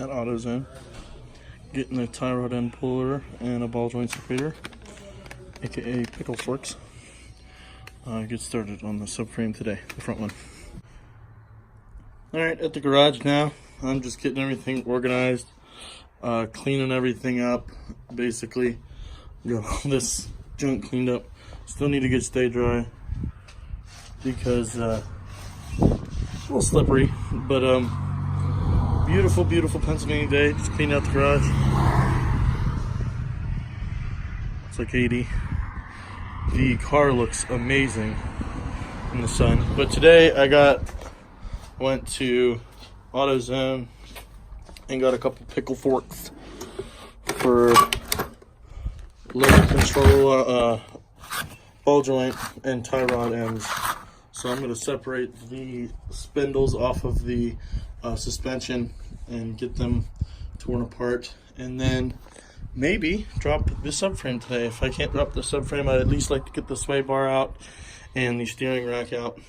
at AutoZone, getting a tie rod end puller and a ball joint separator, aka pickle forks. Get started on the subframe today, the front one. Alright, at the garage now. I'm just getting everything organized, cleaning everything up, basically. Got all this junk cleaned up. Still need to get stay dry because a little slippery, but beautiful, beautiful Pennsylvania day. Just cleaned out the garage. It's like 80. The car looks amazing in the sun. But today I went to AutoZone and got a couple pickle forks for lower control ball joint and tie rod ends. So I'm going to separate the spindles off of the suspension and get them torn apart, and then maybe drop the subframe today. If I can't drop the subframe, I'd at least like to get the sway bar out and the steering rack out.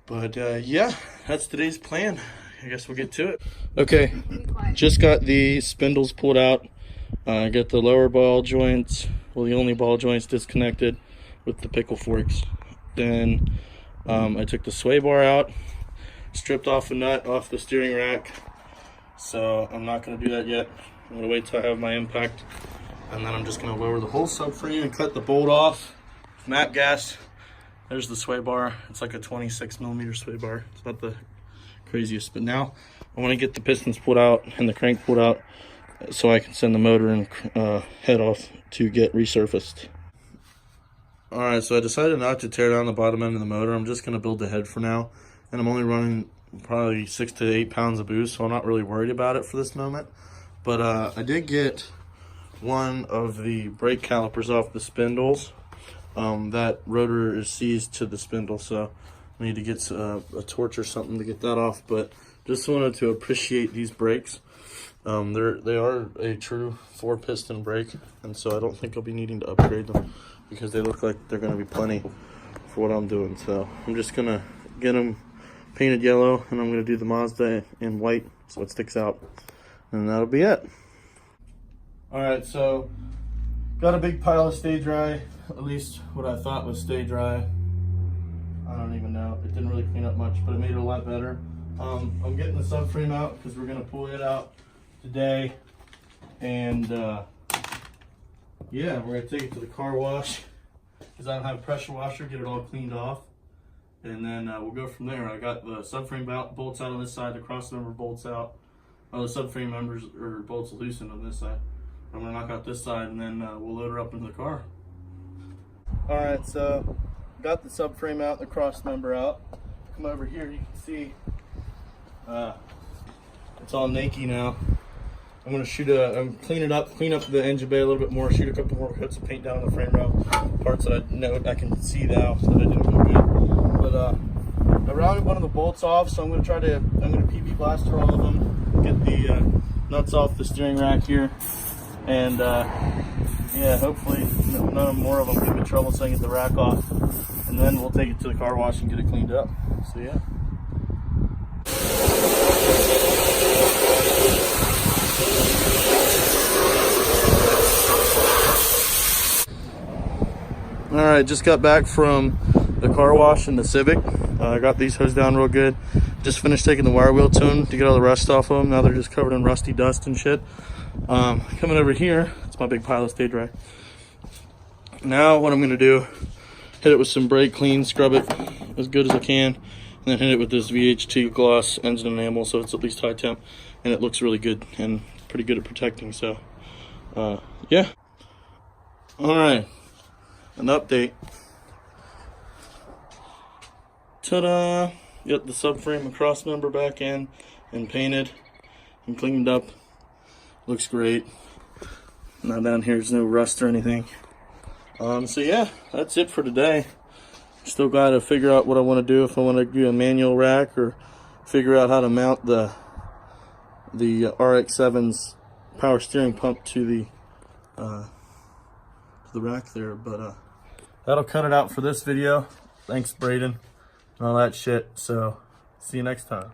But yeah, that's today's plan. I guess we'll get to it. Okay, just got the spindles pulled out. I got the lower ball joints, well, the only ball joints disconnected with the pickle forks. Then I took the sway bar out, stripped off a nut off the steering rack. So I'm not going to do that yet. I'm going to wait till I have my impact, and then I'm just going to lower the whole subframe and cut the bolt off. Map gas. There's the sway bar. It's like a 26mm sway bar. It's not the craziest, but now I want to get the pistons pulled out and the crank pulled out so I can send the motor and head off to get resurfaced. Alright, so I decided not to tear down the bottom end of the motor. I'm just going to build the head for now, and I'm only running probably 6 to 8 pounds of boost, so I'm not really worried about it for this moment. But I did get one of the brake calipers off the spindles. That rotor is seized to the spindle, so I need to get a torch or something to get that off. But just wanted to appreciate these brakes. They are a true 4-piston brake, and so I don't think I'll be needing to upgrade them because they look like they're going to be plenty for what I'm doing. So I'm just going to get them painted yellow, and I'm going to do the Mazda in white so it sticks out, and that'll be it. Alright, so got a big pile of stay dry, at least what I thought was stay dry. I don't even know, it didn't really clean up much, but it made it a lot better. I'm getting the subframe out because we're going to pull it out today, and yeah, we're going to take it to the car wash because I don't have a pressure washer, get it all cleaned off, and then we'll go from there. I got the subframe bolts out on this side, the crossmember bolts out, the subframe members or bolts loosened on this side. I'm going to knock out this side, and then we'll load her up into the car. Alright, so got the subframe out, the crossmember out. Come over here, you can see it's all naked now. I'm going to clean it up, clean up the engine bay a little bit more, shoot a couple more coats of paint down on the frame rail, parts that I know I can see now that I didn't do good. But I rounded one of the bolts off, so I'm going to PB blaster all of them, get the nuts off the steering rack here, and yeah, hopefully none more of them give me trouble so I can get the rack off, and then we'll take it to the car wash and get it cleaned up. So yeah. Alright, just got back from the car wash in the Civic. I got these hosed down real good. Just finished taking the wire wheel to them to get all the rust off of them. Now they're just covered in rusty dust and shit. Coming over here, it's my big pile of stay dry. Now what I'm going to do, hit it with some brake clean, scrub it as good as I can, and then hit it with this VHT gloss engine enamel so it's at least high temp, and it looks really good and pretty good at protecting. So yeah. Alright, an update. Ta-da! Got the subframe and crossmember back in and painted and cleaned up. Looks great. Now down here there's no rust or anything. So yeah, that's it for today. Still got to figure out what I want to do, if I want to do a manual rack or figure out how to mount the RX-7's power steering pump to the rack there. But that'll cut it out for this video. Thanks, Braden, and all that shit. So see you next time.